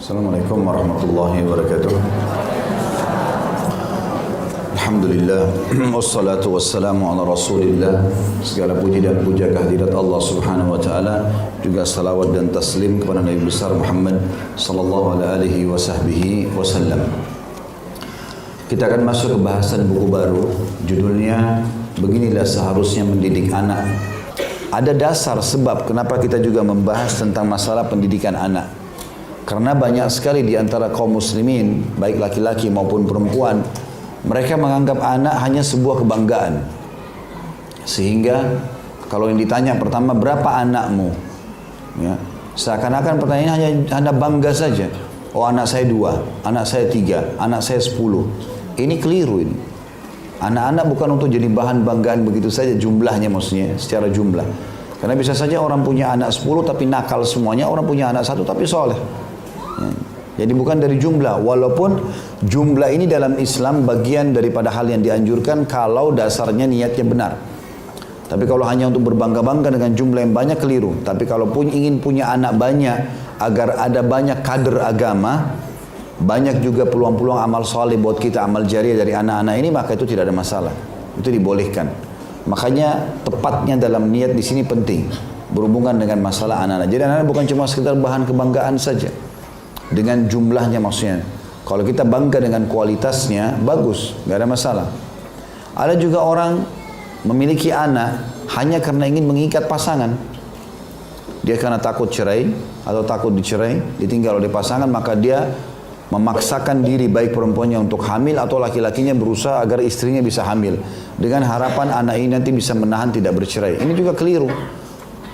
Assalamualaikum warahmatullahi wabarakatuh. Alhamdulillah, wassalatu wassalamu ala rasulillah. Segala puji dan puja kehadirat Allah subhanahu wa ta'ala. Juga salawat dan taslim kepada Nabi besar Muhammad sallallahu alaihi wa sahbihi wasallam. Kita akan masuk ke bahasan buku baru. Judulnya, Beginilah Seharusnya Mendidik Anak. Ada dasar sebab kenapa kita juga membahas tentang masalah pendidikan anak. Karena banyak sekali di antara kaum muslimin, baik laki-laki maupun perempuan, mereka menganggap anak hanya sebuah kebanggaan. Sehingga kalau yang ditanya pertama, berapa anakmu? Ya, seakan-akan pertanyaannya hanya bangga saja. Oh, anak saya 2, anak saya 3, anak saya 10. Ini keliru ini. Anak-anak bukan untuk jadi bahan banggaan begitu saja jumlahnya, maksudnya secara jumlah. Karena bisa saja orang punya anak 10 tapi nakal semuanya, orang punya anak 1 tapi soleh. Jadi bukan dari jumlah, walaupun jumlah ini dalam Islam bagian daripada hal yang dianjurkan kalau dasarnya niatnya benar. Tapi kalau hanya untuk berbangga-bangga dengan jumlah yang banyak, keliru. Tapi kalau ingin punya anak banyak agar ada banyak kader agama, banyak juga peluang-peluang amal soleh buat kita, amal jariah dari anak-anak ini, maka itu tidak ada masalah. Itu dibolehkan. Makanya tepatnya dalam niat di sini penting, berhubungan dengan masalah anak-anak. Jadi anak-anak bukan cuma sekedar bahan kebanggaan saja. Dengan jumlahnya maksudnya. Kalau kita bangga dengan kualitasnya, bagus, nggak ada masalah. Ada juga orang memiliki anak hanya karena ingin mengikat pasangan. Dia karena takut cerai atau takut dicerai, ditinggal oleh pasangan, maka dia memaksakan diri baik perempuannya untuk hamil atau laki-lakinya berusaha agar istrinya bisa hamil. Dengan harapan anak ini nanti bisa menahan tidak bercerai. Ini juga keliru.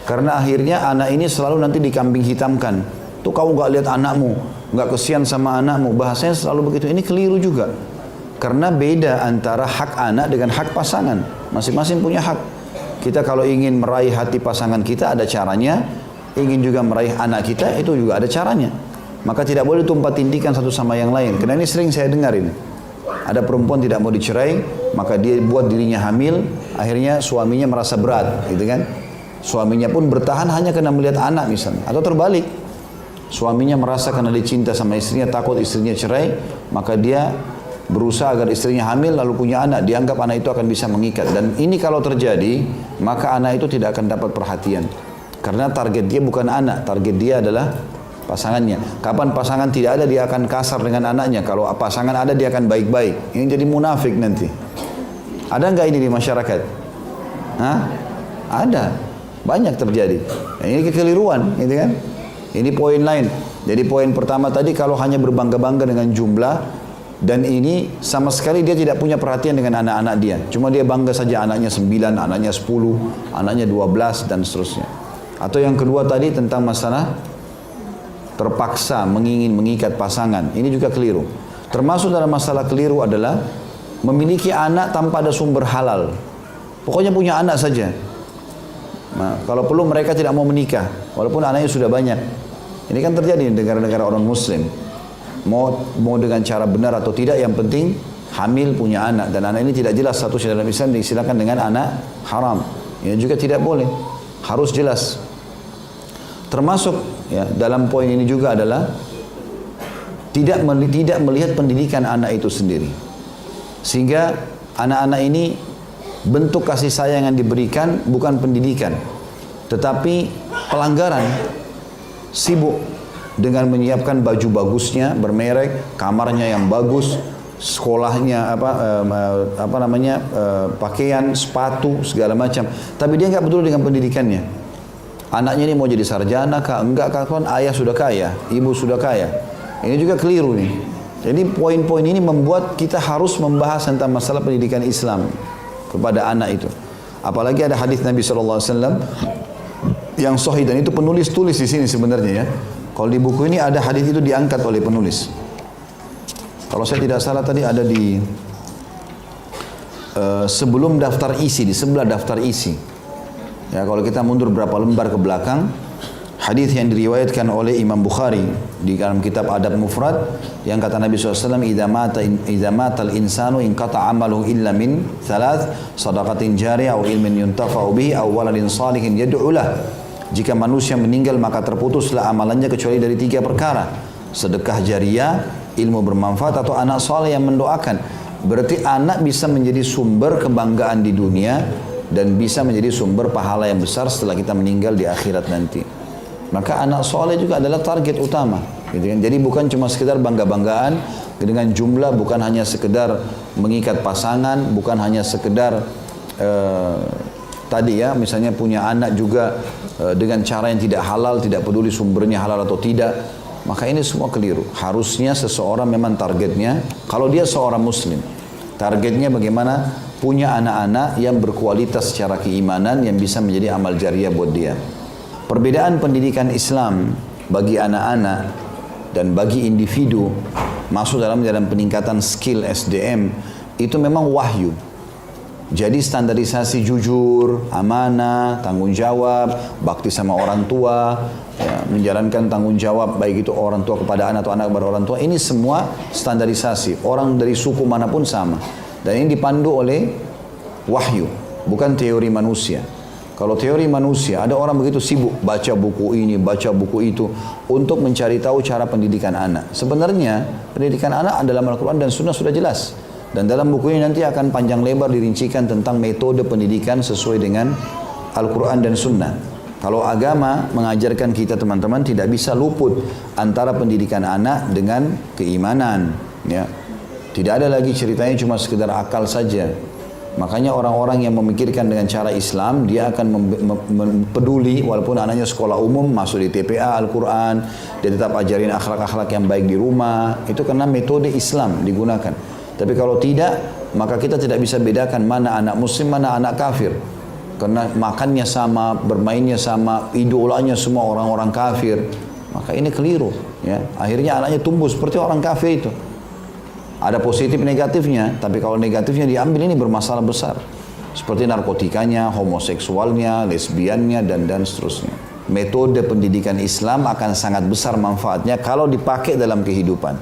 Karena akhirnya anak ini selalu nanti dikambing hitamkan. Tuh kamu gak lihat anakmu, gak kesian sama anakmu, bahasanya selalu begitu. Ini keliru juga. Karena beda antara hak anak dengan hak pasangan. Masing-masing punya hak. Kita kalau ingin meraih hati pasangan kita ada caranya, ingin juga meraih anak kita itu juga ada caranya. Maka tidak boleh tumpah tindikan satu sama yang lain. Karena ini sering saya dengar ini. Ada perempuan tidak mau dicerai, maka dia buat dirinya hamil, akhirnya suaminya merasa berat, gitu kan? Suaminya pun bertahan hanya karena melihat anak misalnya, atau terbalik. Suaminya merasa karena dia cinta sama istrinya, takut istrinya cerai, maka dia berusaha agar istrinya hamil lalu punya anak, dianggap anak itu akan bisa mengikat. Dan ini kalau terjadi, maka anak itu tidak akan dapat perhatian. Karena target dia bukan anak, target dia adalah pasangannya. Kapan pasangan tidak ada, dia akan kasar dengan anaknya. Kalau pasangan ada, dia akan baik-baik. Ini jadi munafik nanti. Ada nggak ini di masyarakat? Hah? Ada. Banyak terjadi. Nah, ini kekeliruan, gitu kan? Ini poin lain. Jadi poin pertama tadi, kalau hanya berbangga-bangga dengan jumlah, dan ini sama sekali dia tidak punya perhatian dengan anak-anak dia. Cuma dia bangga saja anaknya 9, anaknya 10, anaknya 12 dan seterusnya. Atau yang kedua tadi tentang masalah terpaksa mengikat pasangan. Ini juga keliru. Termasuk dalam masalah keliru adalah memiliki anak tanpa ada sumber halal. Pokoknya punya anak saja. Nah, kalau perlu mereka tidak mau menikah, walaupun anaknya sudah banyak. Ini kan terjadi di negara-negara orang Muslim. Mau dengan cara benar atau tidak, yang penting hamil punya anak. Dan anak ini tidak jelas statusnya dalam Islam, diistilahkan dengan anak haram. Ini juga tidak boleh, harus jelas. Termasuk ya, dalam poin ini juga adalah tidak melihat pendidikan anak itu sendiri. Sehingga anak-anak ini bentuk kasih sayang yang diberikan bukan pendidikan, tetapi pelanggaran. Sibuk dengan menyiapkan baju bagusnya, bermerek, kamarnya yang bagus, sekolahnya pakaian, sepatu, segala macam. Tapi dia nggak peduli dengan pendidikannya. Anaknya ini mau jadi sarjana kah? Enggak, kawan, ayah sudah kaya, ibu sudah kaya. Ini juga keliru nih. Jadi poin-poin ini membuat kita harus membahas tentang masalah pendidikan Islam kepada anak itu. Apalagi ada hadis Nabi SAW yang sahih, dan itu penulis tulis di sini sebenarnya ya. Kalau di buku ini ada hadis itu diangkat oleh penulis. Kalau saya tidak salah tadi ada di sebelum daftar isi, di sebelah daftar isi. Ya, kalau kita mundur berapa lembar ke belakang, hadis yang diriwayatkan oleh Imam Bukhari di dalam kitab Adab Mufrad, yang kata Nabi SAW, idza mata al-insanu inqata amaluhu illa min thalath, sadaqatin jariyah aw ilmin yuntafa'u bihi aw waladin salihin yad'u lah. Jika manusia meninggal maka terputuslah amalannya kecuali dari 3 perkara. sedekah jariah, ilmu bermanfaat, atau anak soleh yang mendoakan. Berarti anak bisa menjadi sumber kebanggaan di dunia dan bisa menjadi sumber pahala yang besar setelah kita meninggal di akhirat nanti. Maka anak soleh juga adalah target utama, gitu kan? Jadi bukan cuma sekedar bangga-banggaan dengan jumlah, bukan hanya sekedar mengikat pasangan, bukan hanya sekedar tadi ya, misalnya punya anak juga dengan cara yang tidak halal, tidak peduli sumbernya halal atau tidak. Maka ini semua keliru. Harusnya seseorang memang targetnya, kalau dia seorang muslim, targetnya bagaimana punya anak-anak yang berkualitas secara keimanan yang bisa menjadi amal jariah buat dia. Perbedaan pendidikan Islam bagi anak-anak dan bagi individu masuk dalam peningkatan skill SDM itu memang wahyu. Jadi standarisasi jujur, amanah, tanggung jawab, bakti sama orang tua, ya, menjalankan tanggung jawab baik itu orang tua kepada anak atau anak kepada orang tua, ini semua standarisasi. Orang dari suku manapun sama. Dan ini dipandu oleh wahyu, bukan teori manusia. Kalau teori manusia, ada orang begitu sibuk baca buku ini, baca buku itu untuk mencari tahu cara pendidikan anak. Sebenarnya pendidikan anak dalam Al-Quran dan Sunnah sudah jelas. Dan dalam buku ini nanti akan panjang lebar dirincikan tentang metode pendidikan sesuai dengan Al-Quran dan Sunnah. Kalau agama mengajarkan kita teman-teman tidak bisa luput antara pendidikan anak dengan keimanan. Ya. Tidak ada lagi ceritanya cuma sekedar akal saja. Makanya orang-orang yang memikirkan dengan cara Islam, dia akan peduli walaupun anaknya sekolah umum, masuk di TPA Al-Quran, dia tetap ajarin akhlak-akhlak yang baik di rumah. Itu karena metode Islam digunakan. Tapi kalau tidak, maka kita tidak bisa bedakan mana anak muslim, mana anak kafir. Karena makannya sama, bermainnya sama, idolanya semua orang-orang kafir. Maka ini keliru. Ya. Akhirnya anaknya tumbuh seperti orang kafir itu. Ada positif negatifnya, tapi kalau negatifnya diambil ini bermasalah besar. Seperti narkotikanya, homoseksualnya, lesbiannya, dan seterusnya. Metode pendidikan Islam akan sangat besar manfaatnya kalau dipakai dalam kehidupan.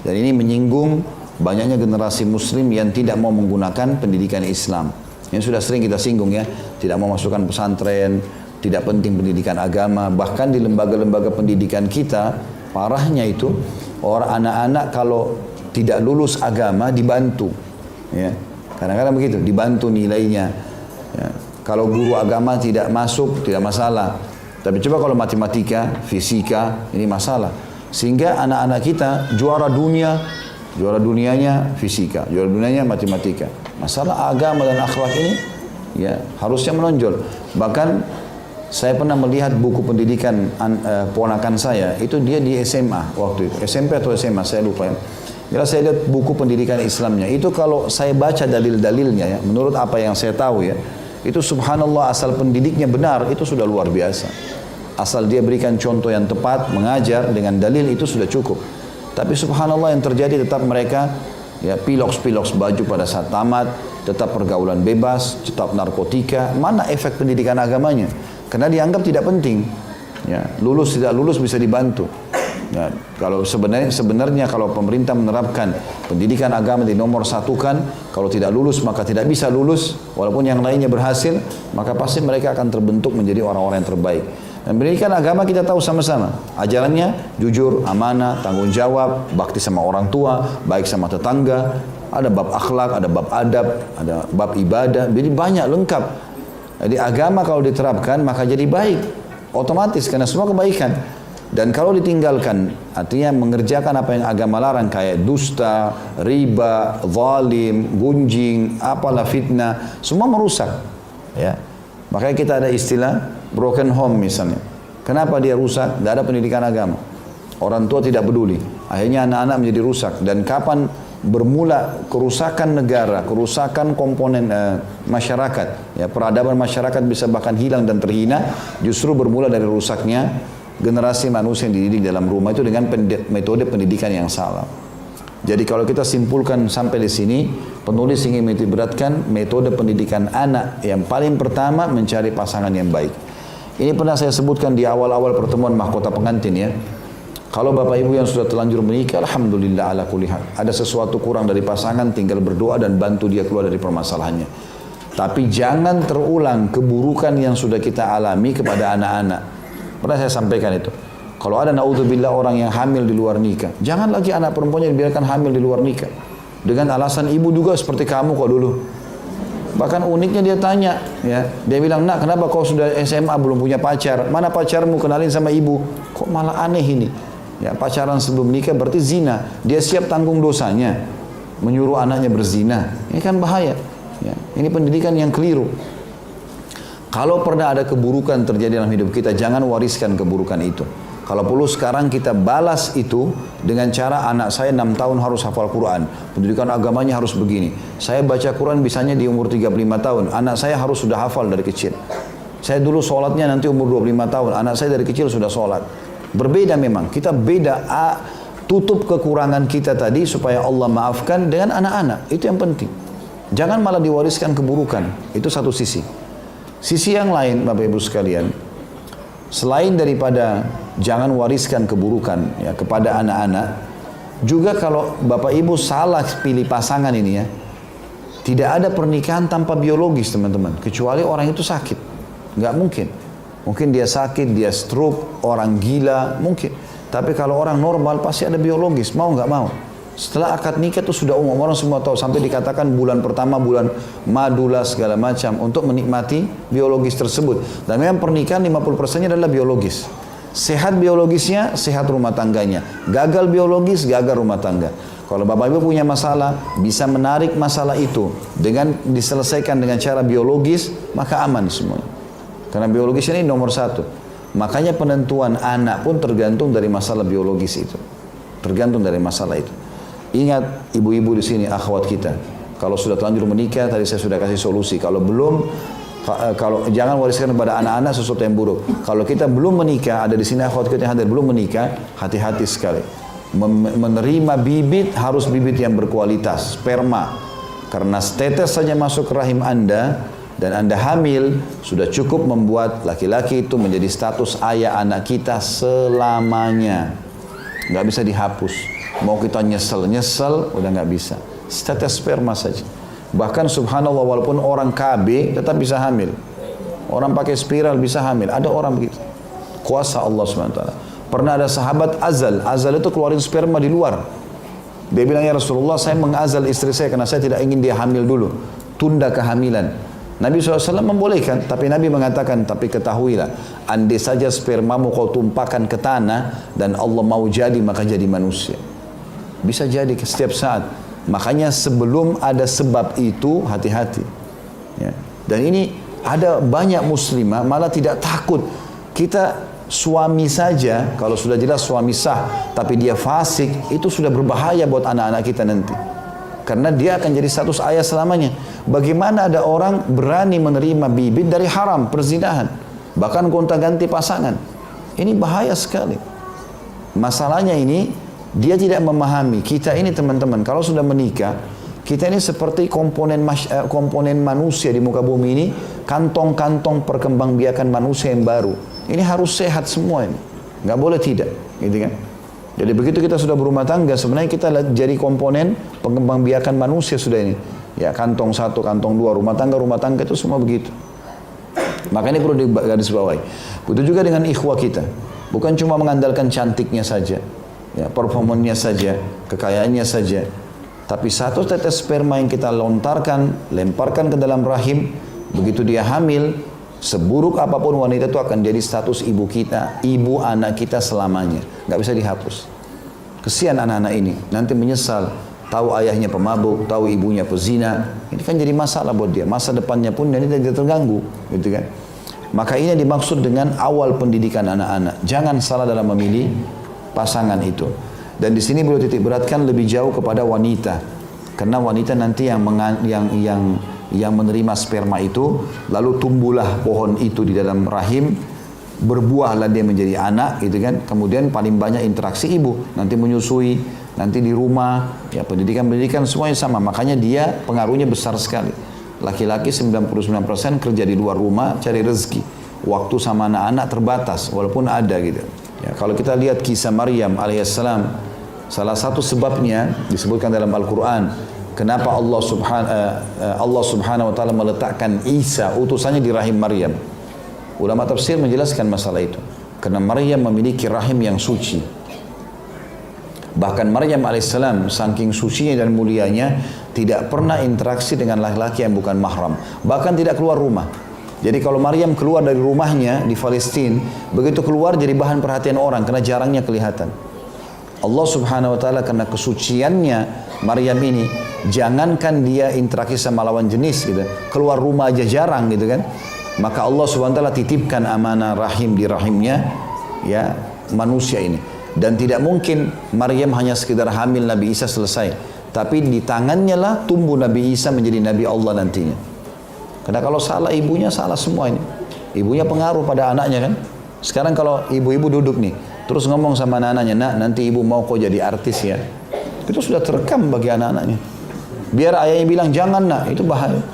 Dan ini menyinggung banyaknya generasi muslim yang tidak mau menggunakan pendidikan Islam. Yang sudah sering kita singgung ya, tidak mau masukkan pesantren, tidak penting pendidikan agama. Bahkan di lembaga-lembaga pendidikan kita, parahnya itu, orang anak-anak kalau tidak lulus agama dibantu, ya. Kadang-kadang begitu, dibantu nilainya. Ya. Kalau guru agama tidak masuk, tidak masalah. Tapi coba kalau matematika, fisika, ini masalah. Sehingga anak-anak kita juara dunianya fisika, juara dunianya matematika. Masalah agama dan akhlak ini, ya harusnya menonjol. Bahkan saya pernah melihat buku pendidikan ponakan saya, itu dia di SMA waktu itu, SMP atau SMA, saya lupa ya. Jelas saya lihat buku pendidikan Islamnya. Itu kalau saya baca dalil-dalilnya ya, menurut apa yang saya tahu ya, itu subhanallah asal pendidiknya benar, itu sudah luar biasa. Asal dia berikan contoh yang tepat, mengajar dengan dalil itu sudah cukup. Tapi subhanallah yang terjadi tetap mereka ya piloks-piloks baju pada saat tamat, tetap pergaulan bebas, tetap narkotika. Mana efek pendidikan agamanya? Karena dianggap tidak penting. Ya, lulus tidak lulus bisa dibantu. Ya, kalau sebenarnya kalau pemerintah menerapkan pendidikan agama di nomor satukan, kalau tidak lulus maka tidak bisa lulus, walaupun yang lainnya berhasil, maka pasti mereka akan terbentuk menjadi orang-orang yang terbaik. Dan pendidikan agama kita tahu sama-sama, ajarannya jujur, amanah, tanggung jawab, bakti sama orang tua, baik sama tetangga, ada bab akhlak, ada bab adab, ada bab ibadah, jadi banyak lengkap. Jadi agama kalau diterapkan maka jadi baik, otomatis karena semua kebaikan. Dan kalau ditinggalkan, artinya mengerjakan apa yang agama larang kayak dusta, riba, zalim, gunjing, apalah fitnah, semua merusak. Ya, makanya kita ada istilah broken home misalnya. Kenapa dia rusak? Tidak ada pendidikan agama. Orang tua tidak peduli. Akhirnya anak-anak menjadi rusak. Dan kapan bermula kerusakan negara, kerusakan komponen masyarakat, ya peradaban masyarakat bisa bahkan hilang dan terhina, justru bermula dari rusaknya generasi manusia yang dididik dalam rumah itu dengan metode pendidikan yang salah. Jadi kalau kita simpulkan sampai di sini, penulis ingin menitikberatkan metode pendidikan anak yang paling pertama mencari pasangan yang baik. Ini pernah saya sebutkan di awal-awal pertemuan mahkota pengantin ya. Kalau bapak ibu yang sudah terlanjur menikah, alhamdulillah ala kulli hal. Ada sesuatu kurang dari pasangan, tinggal berdoa dan bantu dia keluar dari permasalahannya. Tapi jangan terulang keburukan yang sudah kita alami kepada anak-anak. Pernah saya sampaikan itu. Kalau ada naudzubillah orang yang hamil di luar nikah, jangan lagi anak perempuannya dibiarkan hamil di luar nikah. Dengan alasan ibu juga seperti kamu kok dulu. Bahkan uniknya dia tanya, ya, dia bilang, nak kenapa kau sudah SMA belum punya pacar? Mana pacarmu, kenalin sama ibu? Kok malah aneh ini? Ya, pacaran sebelum nikah berarti zina. Dia siap tanggung dosanya, menyuruh anaknya berzina. Ini kan bahaya. Ya, ini pendidikan yang keliru. Kalau pernah ada keburukan terjadi dalam hidup kita, jangan wariskan keburukan itu. Kalau perlu sekarang kita balas itu dengan cara anak saya 6 tahun harus hafal Quran. Pendidikan agamanya harus begini. Saya baca Quran bisanya di umur 35 tahun. Anak saya harus sudah hafal dari kecil. Saya dulu sholatnya nanti umur 25 tahun. Anak saya dari kecil sudah sholat. Berbeda memang. Kita beda. Tutup kekurangan kita tadi supaya Allah maafkan dengan anak-anak. Itu yang penting. Jangan malah diwariskan keburukan. Itu satu sisi. Sisi yang lain, Bapak Ibu sekalian, selain daripada jangan wariskan keburukan ya kepada anak-anak, juga kalau Bapak Ibu salah pilih pasangan ini ya, tidak ada pernikahan tanpa biologis teman-teman, kecuali orang itu sakit. Nggak mungkin. Mungkin dia sakit, dia stroke, orang gila, mungkin. Tapi kalau orang normal pasti ada biologis, mau nggak mau. Setelah akad nikah itu sudah umum, orang semua tahu, sampai dikatakan bulan pertama bulan madula segala macam untuk menikmati biologis tersebut. Dan memang pernikahan 50%-nya adalah biologis. Sehat biologisnya, sehat rumah tangganya. Gagal biologis, gagal rumah tangga. Kalau Bapak Ibu punya masalah, bisa menarik masalah itu dengan diselesaikan dengan cara biologis, maka aman semuanya. Karena biologis ini nomor satu. Makanya penentuan anak pun tergantung dari masalah biologis itu. Tergantung dari masalah itu. Ingat ibu-ibu di sini, akhwat kita. Kalau sudah terlanjur menikah, tadi saya sudah kasih solusi. Kalau belum, kalau jangan wariskan kepada anak-anak sesuatu yang buruk. Kalau kita belum menikah, ada di sini akhwat kita yang hadir belum menikah, hati-hati sekali. Menerima bibit harus bibit yang berkualitas, sperma. Karena setetes saja masuk ke rahim Anda dan Anda hamil, sudah cukup membuat laki-laki itu menjadi status ayah anak kita selamanya. Nggak bisa dihapus. Mau kita nyesel, udah nggak bisa. Setetes sperma saja. Bahkan subhanallah walaupun orang KB tetap bisa hamil. Orang pakai spiral bisa hamil. Ada orang begitu. Kuasa Allah SWT. Pernah ada sahabat azal. Azal itu keluarin sperma di luar. Dia bilang, ya Rasulullah, saya mengazal istri saya karena saya tidak ingin dia hamil dulu. Tunda kehamilan. Nabi SAW membolehkan, tapi Nabi mengatakan, tapi ketahuilah, andai saja spermamu kau tumpahkan ke tanah dan Allah mau jadi, maka jadi manusia. Bisa jadi setiap saat. Makanya sebelum ada sebab itu, hati-hati. Ya. Dan ini ada banyak muslimah malah tidak takut. Kita suami saja, kalau sudah jelas suami sah, tapi dia fasik, itu sudah berbahaya buat anak-anak kita nanti. Karena dia akan jadi status ayah selamanya. Bagaimana ada orang berani menerima bibit dari haram, perzinahan. Bahkan gonta-ganti pasangan. Ini bahaya sekali. Masalahnya ini, dia tidak memahami. Kita ini teman-teman, kalau sudah menikah, kita ini seperti komponen manusia di muka bumi ini, kantong-kantong perkembangbiakan manusia yang baru. Ini harus sehat semua ini. Nggak boleh tidak. Gitu kan? Jadi begitu kita sudah berumah tangga, sebenarnya kita jadi komponen pengembangbiakan manusia sudah ini. Ya, kantong satu, kantong dua, rumah tangga itu semua begitu. Makanya perlu digarisbawahi. Begitu juga dengan ikhwah kita. Bukan cuma mengandalkan cantiknya saja, ya, performanya saja, kekayaannya saja. Tapi satu tetes sperma yang kita lemparkan ke dalam rahim, begitu dia hamil, seburuk apapun wanita itu akan jadi status ibu kita, ibu anak kita selamanya. Nggak bisa dihapus. Kesian anak-anak ini, nanti menyesal. Tahu ayahnya pemabuk, tahu ibunya pezina. Ini kan jadi masalah buat dia. Masa depannya pun jadi tidak terganggu, gitu kan? Maka ini dimaksud dengan awal pendidikan anak-anak. Jangan salah dalam memilih pasangan itu. Dan di sini beliau titik beratkan lebih jauh kepada wanita. Karena wanita nanti yang menerima sperma itu, lalu tumbuhlah pohon itu di dalam rahim, berbuahlah dia menjadi anak, gitu kan? Kemudian paling banyak interaksi ibu, nanti menyusui, nanti di rumah, ya pendidikan semuanya sama. Makanya dia pengaruhnya besar sekali. Laki-laki 99% kerja di luar rumah cari rezeki. Waktu sama anak-anak terbatas, walaupun ada gitu. Ya, kalau kita lihat kisah Maryam alaihissalam, salah satu sebabnya disebutkan dalam Al-Quran. Kenapa Allah subhanahu wa ta'ala meletakkan Isa, utusannya di rahim Maryam. Ulama tafsir menjelaskan masalah itu. Karena Maryam memiliki rahim yang suci. Bahkan Maryam alaihissalam saking sucinya dan mulianya tidak pernah interaksi dengan laki-laki yang bukan mahram. Bahkan tidak keluar rumah. Jadi kalau Maryam keluar dari rumahnya di Palestina, begitu keluar jadi bahan perhatian orang karena jarangnya kelihatan. Allah subhanahu wa ta'ala karena kesuciannya Maryam ini, jangankan dia interaksi sama lawan jenis gitu, keluar rumah aja jarang gitu kan. Maka Allah subhanahu wa ta'ala titipkan amanah rahim di rahimnya ya manusia ini. Dan tidak mungkin Maryam hanya sekedar hamil Nabi Isa selesai. Tapi di tangannya lah tumbuh Nabi Isa menjadi Nabi Allah nantinya. Karena kalau salah ibunya, salah semua ini. Ibunya pengaruh pada anaknya kan. Sekarang kalau ibu-ibu duduk nih, terus ngomong sama anak-anaknya, nak nanti ibu mau kok jadi artis ya. Itu sudah terekam bagi anak-anaknya. Biar ayahnya bilang, jangan nak, itu bahaya.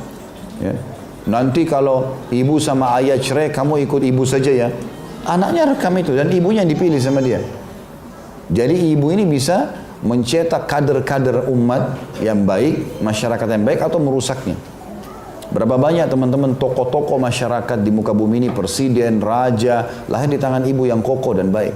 Ya. Nanti kalau ibu sama ayah cerai, kamu ikut ibu saja ya. Anaknya rekam itu dan ibunya yang dipilih sama dia. Jadi ibu ini bisa mencetak kader-kader umat yang baik, masyarakat yang baik atau merusaknya. Berapa banyak teman-teman tokoh-tokoh masyarakat di muka bumi ini, presiden, raja, lahir di tangan ibu yang kokoh dan baik.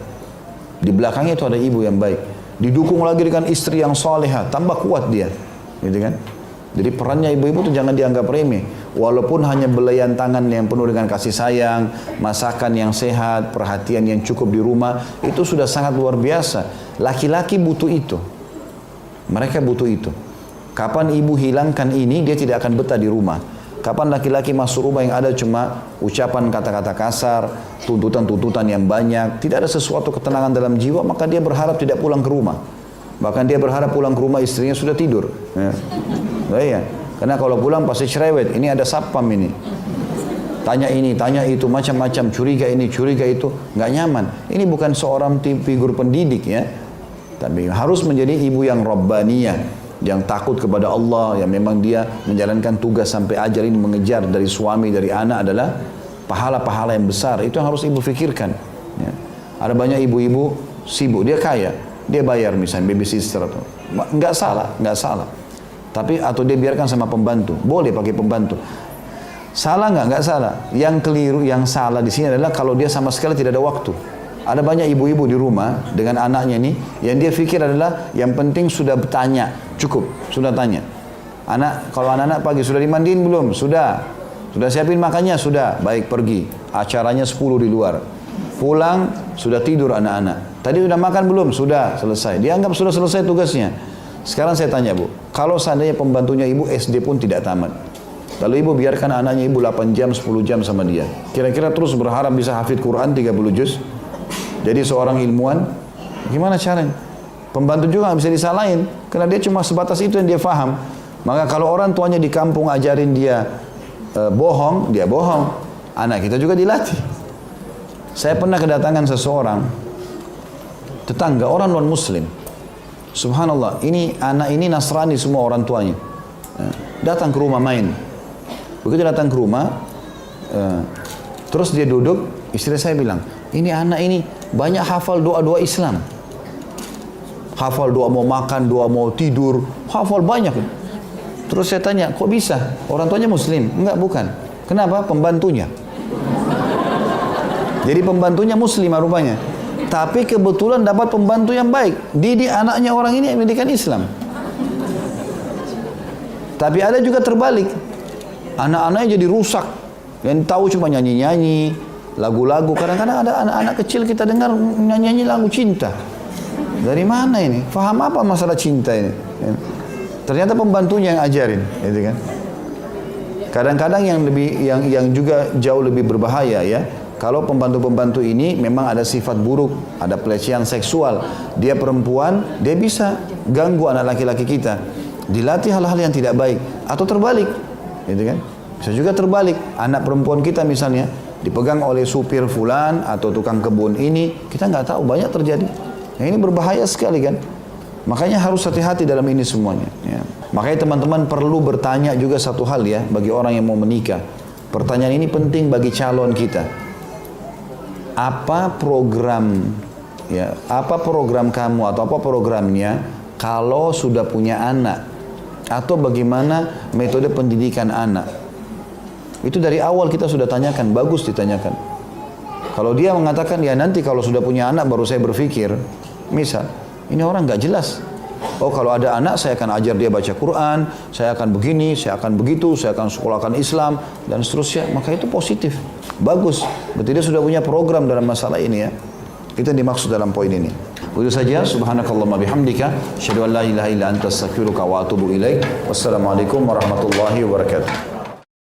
Di belakangnya itu ada ibu yang baik. Didukung lagi dengan istri yang salehah, tambah kuat dia. Gitu kan? Jadi perannya ibu-ibu itu jangan dianggap remeh. Walaupun hanya belayan tangan yang penuh dengan kasih sayang, masakan yang sehat, perhatian yang cukup di rumah, itu sudah sangat luar biasa. Laki-laki butuh itu. Mereka butuh itu. Kapan ibu hilangkan ini, dia tidak akan betah di rumah. Kapan laki-laki masuk rumah yang ada cuma ucapan kata-kata kasar, tuntutan-tuntutan yang banyak, tidak ada sesuatu ketenangan dalam jiwa, maka dia berharap tidak pulang ke rumah. Bahkan dia berharap pulang ke rumah istrinya sudah tidur. Ya. Nah, iya. Karena kalau pulang pasti cerewet, ini ada satpam ini. Tanya ini, tanya itu, macam-macam, curiga ini, curiga itu, nggak nyaman. Ini bukan seorang figur pendidik ya. Tapi harus menjadi ibu yang rabbaniyah, yang takut kepada Allah, yang memang dia menjalankan tugas sampai ajar ini mengejar dari suami, dari anak adalah pahala-pahala yang besar. Itu yang harus ibu fikirkan. Ya. Ada banyak ibu-ibu sibuk, dia kaya, dia bayar misalnya babysitter atau nggak salah, nggak salah. Tapi atau dia biarkan sama pembantu, boleh pakai pembantu. Salah nggak salah. Yang keliru, yang salah di sini adalah kalau dia sama sekali tidak ada waktu. Ada banyak ibu-ibu di rumah dengan anaknya ini, yang dia pikir adalah yang penting sudah bertanya, cukup, sudah tanya. Anak, kalau anak-anak pagi sudah dimandiin belum? Sudah siapin makannya? Sudah, baik pergi. Acaranya 10 di luar. Pulang, sudah tidur anak-anak. Tadi sudah makan belum? Sudah, selesai. Dianggap sudah selesai tugasnya. Sekarang saya tanya bu, kalau seandainya pembantunya ibu SD pun tidak tamat, lalu ibu biarkan anaknya ibu 8 jam, 10 jam sama dia, kira-kira terus berharap bisa hafid Quran 30 juz, jadi seorang ilmuwan, gimana caranya? Pembantu juga nggak bisa disalahin, karena dia cuma sebatas itu yang dia faham. Maka kalau orang tuanya di kampung ajarin dia bohong, dia bohong. Anak kita juga dilatih. Saya pernah kedatangan seseorang, tetangga, orang non-muslim. Subhanallah, ini anak ini Nasrani semua orang tuanya. Datang ke rumah main. Begitu datang ke rumah, terus dia duduk, istri saya bilang, ini anak ini banyak hafal doa-doa Islam. Hafal doa mau makan, doa mau tidur, hafal banyak. Terus saya tanya, kok bisa? Orang tuanya muslim? Enggak, bukan. Kenapa? Pembantunya. Jadi pembantunya muslim rupanya. Tapi kebetulan dapat pembantu yang baik. Didik anaknya orang ini pendidikan Islam. Tapi ada juga terbalik. Anak-anaknya jadi rusak. Yang tahu cuma nyanyi-nyanyi, lagu-lagu. Kadang-kadang ada anak-anak kecil kita dengar nyanyi-nyanyi lagu cinta. Dari mana ini? Faham apa masalah cinta ini? Ternyata pembantunya yang ajarin, gitu kan? Kadang-kadang yang juga jauh lebih berbahaya ya. Kalau pembantu-pembantu ini memang ada sifat buruk, ada pelecehan seksual, dia perempuan, dia bisa ganggu anak laki-laki kita, dilatih hal-hal yang tidak baik, atau terbalik, gitu kan? Bisa juga terbalik, anak perempuan kita misalnya dipegang oleh supir fulan atau tukang kebun ini, kita nggak tahu, banyak terjadi. Nah, ini berbahaya sekali kan? Makanya harus hati-hati dalam ini semuanya. Ya. Makanya teman-teman perlu bertanya juga satu hal ya, bagi orang yang mau menikah. Pertanyaan ini penting bagi calon kita. Apa program kamu atau apa programnya kalau sudah punya anak, atau bagaimana metode pendidikan anak? Itu dari awal kita sudah tanyakan, bagus ditanyakan. Kalau dia mengatakan, ya nanti kalau sudah punya anak baru saya berpikir, misal, ini orang nggak jelas. Oh kalau ada anak saya akan ajar dia baca Quran, saya akan begini, saya akan begitu, saya akan sekolahkan Islam, dan seterusnya. Maka itu positif, bagus. Berarti dia sudah punya program dalam masalah ini ya. Itu yang dimaksud dalam poin ini. Itu saja. Subhanakallahumma bihamdika, asyhadu an la ilaha illa anta astaghfiruka wa atubu ilaik. Wassalamualaikum warahmatullahi wabarakatuh.